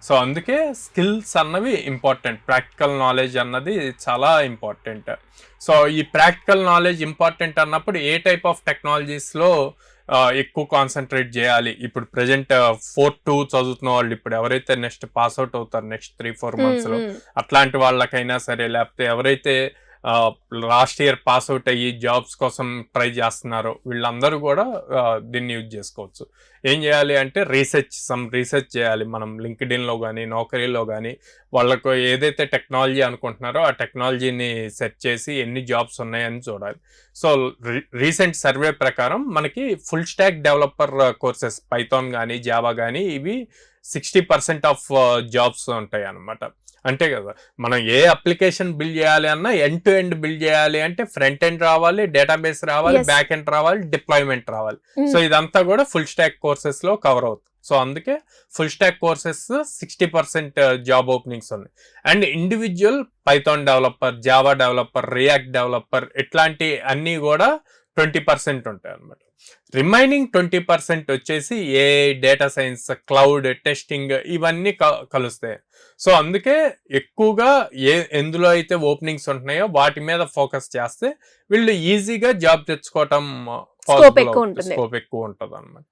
So అందుకే skills అన్నవి important, practical knowledge అన్నది చాలా ఇంపార్టెంట్. సో ఈ ప్రాక్టికల్ నాలెడ్జ్ ఇంపార్టెంట్ అన్నప్పుడు ఏ టైప్ ఆఫ్ టెక్నాలజీస్లో ఎక్కువ కాన్సన్ట్రేట్ చేయాలి? ఇప్పుడు ప్రజెంట్ 4-2 చదువుతున్న వాళ్ళు, ఇప్పుడు ఎవరైతే నెక్స్ట్ పాస్అవుట్ అవుతారు నెక్స్ట్ 3-4 monthsలో, అట్లాంటి వాళ్ళకైనా సరే, లేకపోతే ఎవరైతే లాస్ట్ ఇయర్ పాస్అవుట్ అయ్యి జాబ్స్ కోసం ట్రై చేస్తున్నారో వీళ్ళందరూ కూడా దీన్ని యూజ్ చేసుకోవచ్చు. ఏం చేయాలి అంటే రీసెర్చ్ చేయాలి. మనం లింక్డ్ఇన్లో కానీ నౌకరీలో కానీ వాళ్ళకు ఏదైతే టెక్నాలజీ అనుకుంటున్నారో ఆ టెక్నాలజీని సెర్చ్ చేసి ఎన్ని జాబ్స్ ఉన్నాయని చూడాలి. సో రీసెంట్ సర్వే ప్రకారం మనకి full stack developer courses, Python కానీ జావా కానీ, ఇవి 60% ఆఫ్ జాబ్స్ ఉంటాయి అన్నమాట. అంటే కదా, మనం ఏ అప్లికేషన్ బిల్డ్ చేయాలి అన్నా ఎండ్ టు ఎండ్ బిల్డ్ చేయాలి అంటే ఫ్రంట్ ఎండ్ రావాలి, డేటాబేస్ రావాలి, బ్యాక్ ఎండ్ రావాలి, డిప్లాయ్మెంట్ రావాలి. సో ఇదంతా కూడా ఫుల్ స్టాక్ కోర్సెస్ లో కవర్ అవుతుంది. సో అందుకే full stack courses 60% job openings ఉన్నాయి. And individual Python developer, Java developer, React developer, ఇట్లాంటి అన్నీ కూడా 20% ఉంటాయి అన్నమాట. రిమైనింగ్ 20% వచ్చేసి AI, data science, cloud, testing, ఇవన్నీ కలుస్తాయి. సో అందుకే ఎక్కువగా ఎందులో అయితే ఓపెనింగ్స్ ఉంటున్నాయో వాటి మీద ఫోకస్ చేస్తే వీళ్ళు ఈజీగా జాబ్ తెచ్చుకోవటం స్కోప్ ఎక్కువ ఉంటుంది అన్నమాట.